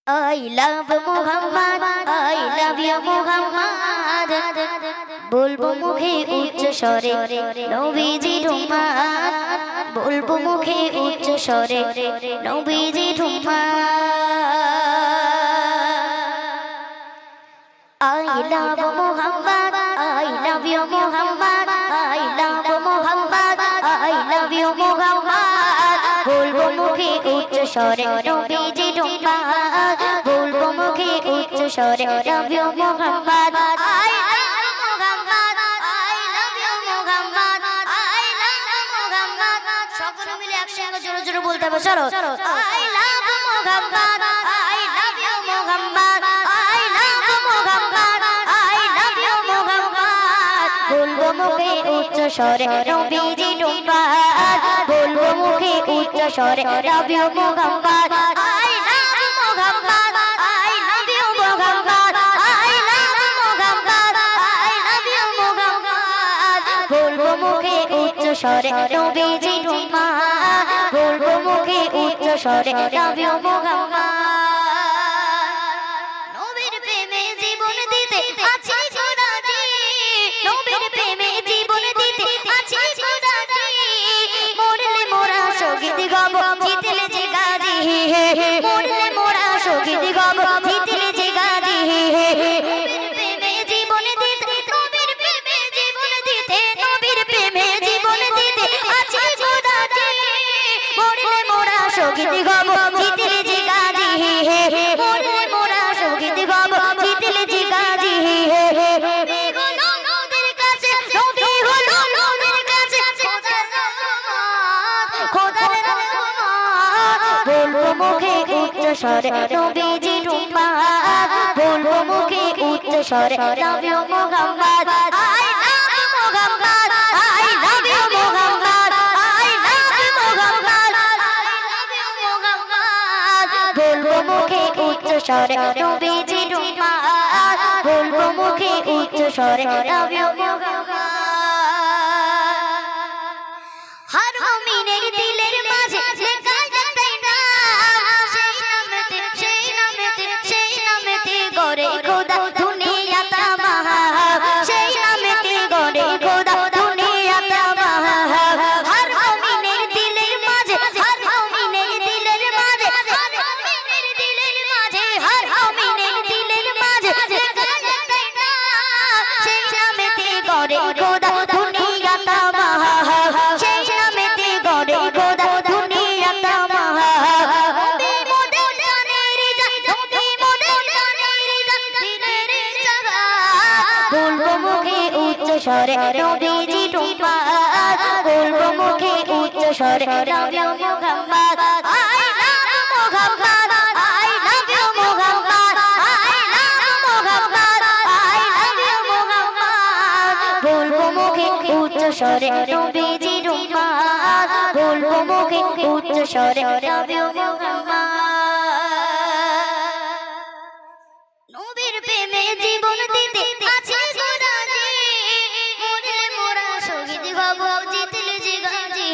I love Muhammad, I love you Muhammad. বলবো মুখে উচ্চ স্বরে নবীজি উম্মাদ, বলবো মুখে উচ্চ স্বরে নবীজি উম্মাদ। I love Muhammad, I love you Muhammad, I love Muhammad, I love you Muhammad. বলবো মুখে উচ্চ স্বরে নবীজি উম্মাদ, বলবো মুখে উচ্চ স্বরে love you Muhammad, I love Muhammad, I love you Muhammad, I love Muhammad. সকলে মিলে একসঙ্গে জোরে জোরে বলতে হবে, চলো। I love Muhammad, I love you Muhammad, I love Muhammad, I love you Muhammad. বলবো মুখে উচ্চ স্বরে নবীজি উম্মাদ, বলবো মুখে উচ্চ স্বরে love you Muhammad, I love Muhammad, I love you Muhammad, I love Muhammad, I love you Muhammad. বলবো মুখে উচ্চ স্বরে নবীজি উম্মাদ, বলবো মুখে উচ্চ স্বরে love you Muhammad. নবীর প্রেমে জীবন দিতে আছি খোদাজি, নবীর প্রেমে জীবন দিতে আছি খোদাজি। মরলে মোরা শহীদ হব, জিতলে যে গাজী। মরলে মোরা শহীদ হব, জিতলে যে গাজী। নবীর প্রেমে জীবন দিতে, নবীর প্রেমে জীবন দিতে, নবীর প্রেমে জীবন দিতে আছি খোদাজি। মরলে মোরা শহীদ হব, জিতলে যে গাজী। মরলে মোরা শহীদ হব, জিতলে যে গাজী। নবী হলো মোদের কাছে, নবী হলো মোদের কাছে খোদার রহমত, খোদার রহমত। বলবো মুখে উচ্চ স্বরে নবীজি উম্মাদ, বলবো মুখে উচ্চ স্বরে love you Muhammad, I love Muhammad, I love you Muhammad, I love Muhammad, I love you Muhammad. বলবো মুখে উচ্চ স্বরে নবীজি উম্মাদ, বলবো মুখে উচ্চ স্বরে love you Muhammad. হর মুমিনের দিলের মাঝে লেখা একটাই নাম, সেই নামেতে, সেই নামেতে, সেই নামেতে গড়ে খোদা দুনিয়া তামাম, সেই নামেতে গড়ে খোদা দুনিয়া তামাম। হর মুমিনের দিলের মাঝে, হর মুমিনের দিলের মাঝে, হর মুমিনের দিলের মাঝে, হর মুমিনের দিলের মাঝে লেখা একটাই নাম, সেই নামেতে গড়ে খোদা দুনিয়া তামাম, সেই নামেতে গড়ে খোদা দুনিয়া তামাম। নবী মোদের জানের জান, নবী মোদের জানের জান, দিলের জাহান। বলবো মুখে উচ্চ স্বরে নবীজি উম্মাদ, বলবো মুখে উচ্চ স্বরে love you Muhammad, I love Muhammad, I love you Muhammad, I love Muhammad, I love you Muhammad. বলবো মুখে উচ্চ স্বরে নবীজি উম্মাদ, বলবো মুখে উচ্চ স্বরে love you Muhammad. নবীর প্রেমে জীবন দিতে আছি খোদাজি, মরলে মোরা শহীদ হব, জিতলে যে গাজী।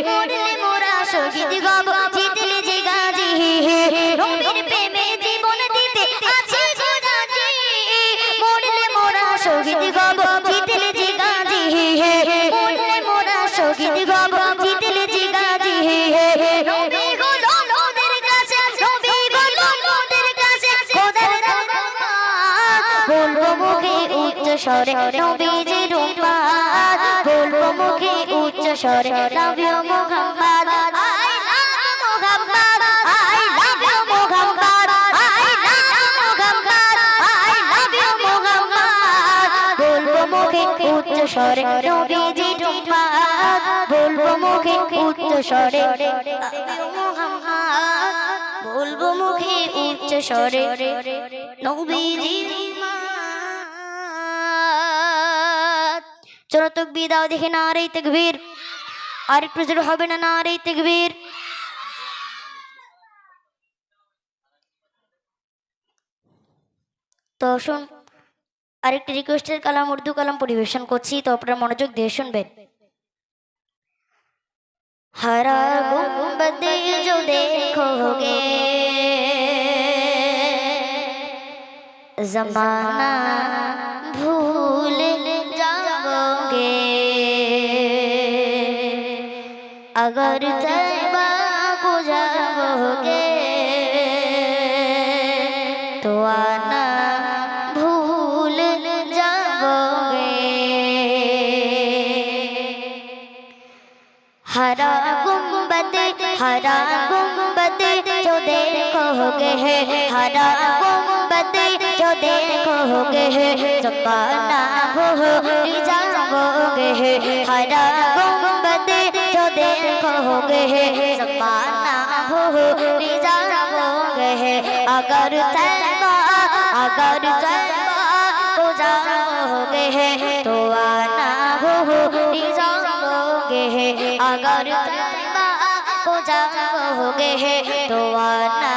মরলে মোরা শহীদ হব, জিতলে যে গাজী। নবীর প্রেমে জীবন দিতে আছি খোদাজি, মরলে মোরা শহীদ হব, জিতলে যে গাজী। মরলে মোরা শহীদ হব, জিতলে যে গাজী। নবী হলো মোদের কাছে, নবী হলো মোদের কাছে খোদার রহমত। বলবো মুখে উচ্চ স্বরে নবীজি উম্মাদ, বলবো মুখে উচ্চ স্বরে love you Muhammad, I love Muhammad, I love you Muhammad, I love Muhammad, I love you Muhammad. বলবো মুখে উচ্চ স্বরে নবীজি উম্মাদ, বলবো মুখে উচ্চ স্বরে love you Muhammad, বলবো মুখে উচ্চ স্বরে নবীজি উম্মাদ। চলো তাকবীর দাও দেখে, নারে তাকবীর। আর একটু জোরে হবে না, নারে তাকবীর। তো শুন, আরেকটি রিকোয়েস্টের কালাম, উর্দু কালাম পরিবেশন করছি, তো আপনারা মনোযোগ দিয়ে শুনবেন। हरा गुंबद जो देखोगे जमाना भूल जाओगे अगर तैबा को जाओगे तो आना भूल जाओगे। हरा गुंबद जो देखोगे हरा गुंबद जो देखोगे ज़माना भूल जाओगे। हरा गुंबद जो देखोगे ज़माना भूल जाओगे अगर तैबा को जाओगे तो आना भूल जाओगे। अगर तैबा को जाओगे तो आना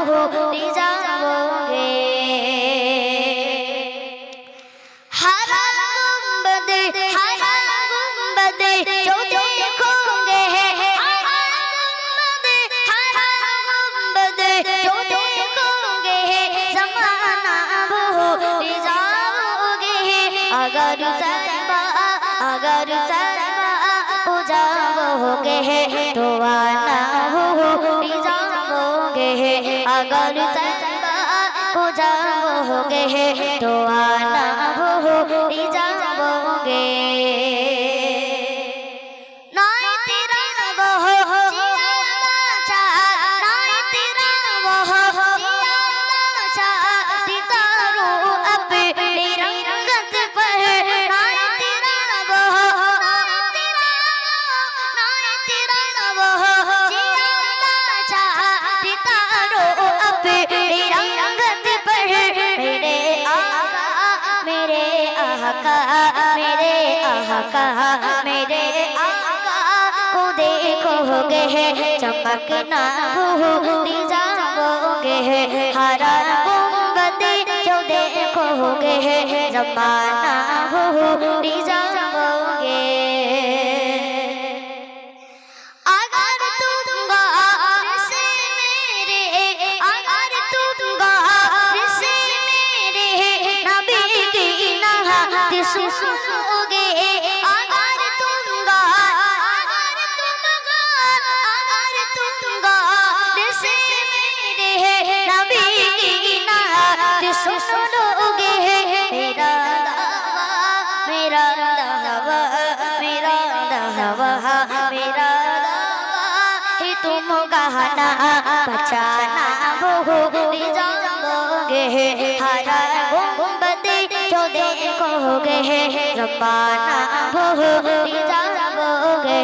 भूल जाओगे। हरा गुंबद जो देखोगे हरा गुंबद जो देखोगे ज़माना भूल जाओगे। अगर तैबा को जाओगे तो आना भूल जाओगे। अगर तैबा को जाओगे तो आना भूल जाओगे। नाय तेरा वो जियादा चाह नाय तेरा वो जियादा चाह दितारो अपने रंगत पर नाय तेरा वो जियादा चाह दितारो अपने रंगत पर मेरे आका को देखोगे चमकना भूल जाओगे। हरा गुंबद जो देखोगे ज़माना भूल जाओगे। अगर तुम गौर से मेरे नबी की नात सुनोगे अगर तुम गौर से मेरे नबी की नात सुनोगे मेरा दावा ही तुम गहना बचाना भूल जाओगे। हरा गुंबद जो देखोगे ज़माना भूल जाओगे।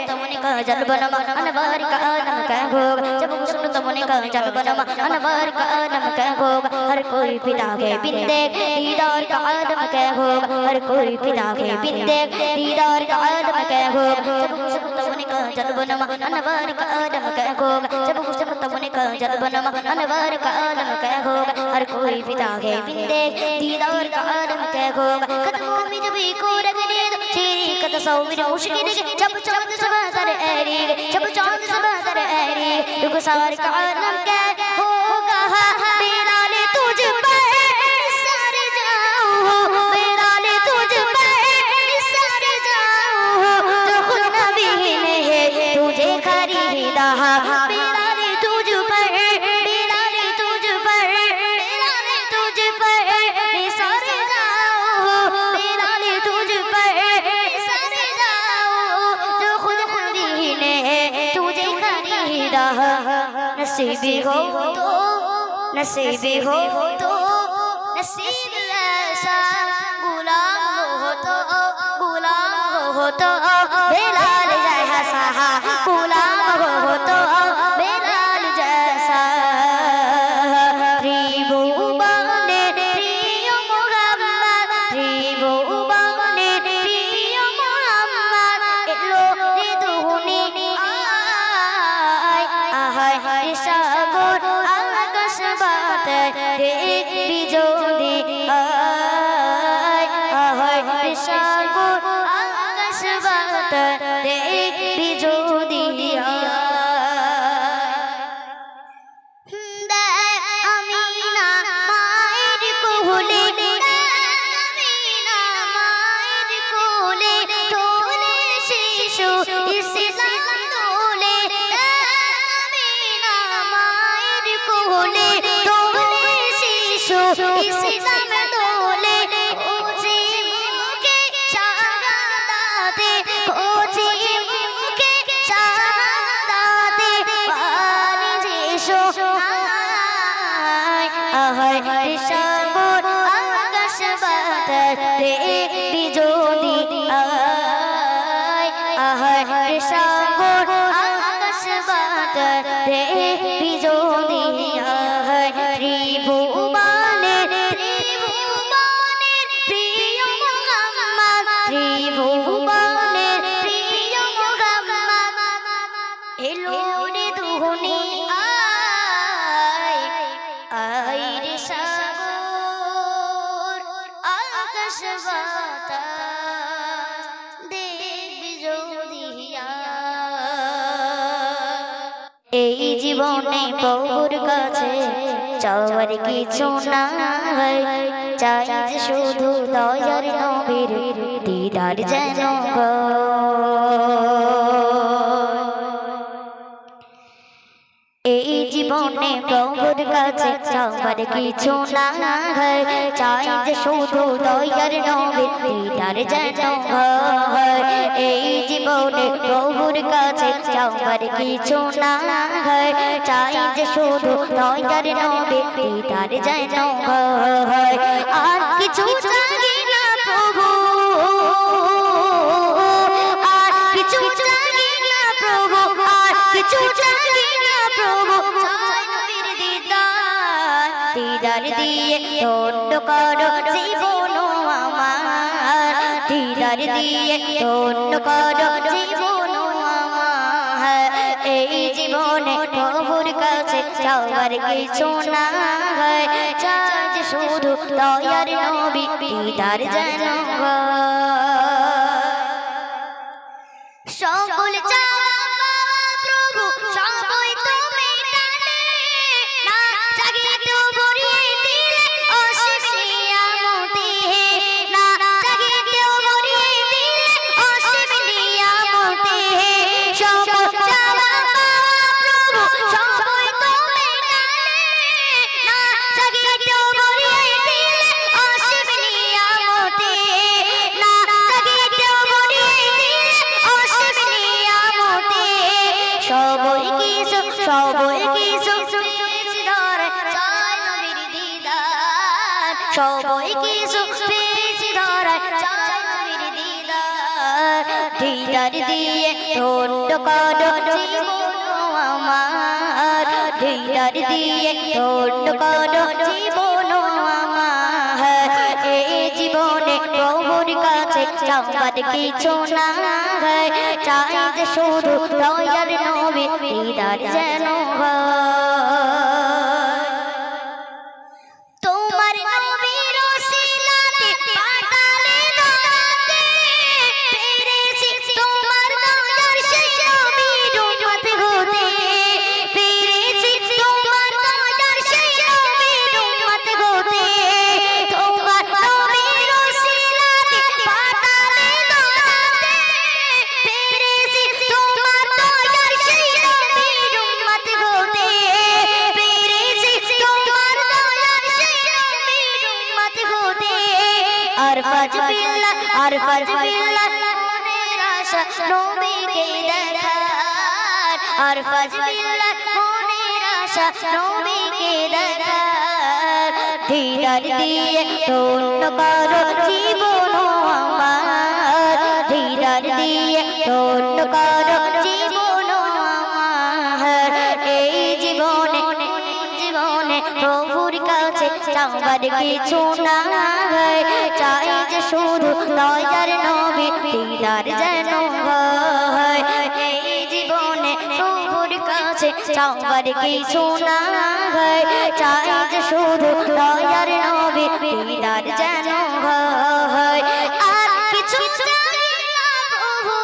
तमुनि का जल बनमा अनवर का आदम का भोग जब सुन तमुनि का जल बनमा अनवर का आदम का भोग हर कोई पिता के बिंदे दीदार का आदम का भोग हर कोई पिता के बिंदे दीदार का आदम का भोग जब सुन तमुनि का जल बनमा अनवर का आदम का भोग जब सुन तमुनि का जल बनमा अनवर का आदम का भोग हर कोई पिता के बिंदे दीदार का आदम का भोग कदमों में जब को रगने चेरी कत सौविर मुश्किल जब चांद सबातर ऐरी जब चांद सबातर ऐरी रुखसार का आलम क्या होगा बिलाल तुझ पर सर जाऊं बिलाल तुझ पर सर जाऊं जो खुद नबी ने तुझे खरीदा बिलाल तुझ पर सर जाऊं बिलाल तुझ पर सर जाऊं जो खुद नबी ने तुझे खरीदा। नसीबी हो तो नसीब ऐसा गुलाम हो तो बिलाल जैसा गुलाम हो तो बिलाल जैसा त्रिभुवने प्रिय मोहम्मद त्रिभुवने प्रिय मोहम्मद एलो रे दुनिया आहाय सागर आकाश बाते बिजोदी आहाय सागर आकाश बाते बिजोदी কোলে তোলে শিশু ইসলাম দোলে কোচি মুখে শাহাদাতে কোচি মুখে শাহাদাতে পানি যেসো আহায় সাগর আকাশ বাতাস দেখবি যদি আহায় সাগর আকাশ বাতাস দেখবি যদি আহায় ত্রিভুবনের প্রিয় মুহাম্মদ ত্রিভুবনের প্রিয় মুহাম্মদ এলো রে দুহনি আয় রে সাগর আকাশ বাতাস দেখবি যদি এই জীবনে প্রভুর কাছে চাওয়ার কিছু নাই চাই যে শুধু দয়ার নবীর দিদার যেন এই জীবনে প্রভুর কাছে চাওয়ার কিছু নাই চাই যে শুধু দয়ার নবীর দিদার যেন এই জীবনে প্রভুর কাছে চাওয়ার কিছু নাই চাই যে শুধু দয়ার নবীর দিদার যেন আর কিছু চাই না প্রভু আর কিছু চাই না প্রভু আর কিছু চাই না প্রভু চাই নবীর দিদার দিদার দিয়ে ধন্য করো জীবন আমার দিদার দিয়ে ধন্য করো জীবন আমার এই জীবনে প্রভুর কাছে চাওয়ার কিছু নাই চাই শুধু দয়ার নবী দিদার যেন সকল চাওয়া প্রভু সবই তুমি টানে না জাগিয়ে তো ভরিয়ে দিলে অসীম নিয়ামতে না জাগিয়ে তো ভরিয়ে দিলে অসীম নিয়ামতে সকল চাওয়া প্রভু সবই তুমি টানে না জাগিয়ে তো ভরিয়ে দিলে অসীম নিয়ামতে না জাগিয়ে তো ভরিয়ে দিলে অসীম নিয়ামতে সবই কিছু পেয়েছি ধরে চাই নবীর দিদার সবই কিছু পেয়েছি ধরে চাই নবীর দিদার দিদার দিয়ে ধন্য করো জীবন আমার দিদার দিয়ে ধন্য করো জীবন আমার এই জীবনে প্রভুর কাছে চাওয়ার কিছু নাই চাই যে শুধু দয়ার নবী দিদার যেন তোমার নবীর ওসিলাতে পাঠালে ধরাতে পেরেছি তোমার দয়ার সেই নবীর উম্মত হতে পেরেছি তোমার দয়ার সেই নবীর উম্মত হতে তোমার নবীর ওসিলাতে পাঠালে ধরাতে পেরেছি তোমার দয়ার সেই নবীর উম্মত হতে পেরেছি তোমার দয়ার সেই নবীর উম্মত হতে আর ফাজবিল্লাহ মনের আশা নবীকে দেখার আর ফাজবিল্লাহ মনের আশা নবীকে দেখার দিদার দিয়ে ধন্য করো জীবন আমার দিদার দিয়ে ধন্য করো জীবন আমার এই জীবনে প্রভুর কাছে চাওয়ার কিছু নাই চাই যে শুধু দয়ার নবী দিদার যেন এই জীবনে প্রভুর কাছে চাওয়ার কিছু নাই চাই যে শুধু দয়ার নবী দিদার যেন আর কিছু চাই না প্রভু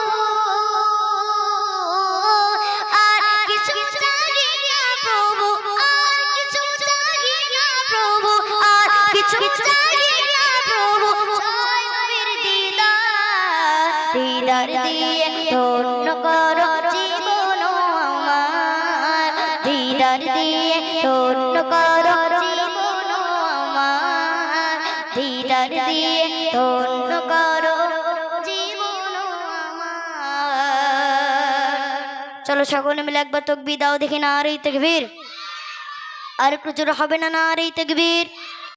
আর কিছু চাই না প্রভু আর কিছু চাই না প্রভু আর কিছু চাই না প্রভু চাই নবীর দিদার দিয়ে ধন্য করো জীবন আমার দিদার দিয়ে ধন্য বাড়াইয়ে ধন্য করো জীবন আমার। চলো সকলে মিলে একবার তকবীর দাও দেখি, নারে তাকবীর। আর একটু জোরে হবে না, নারে তাকবীর।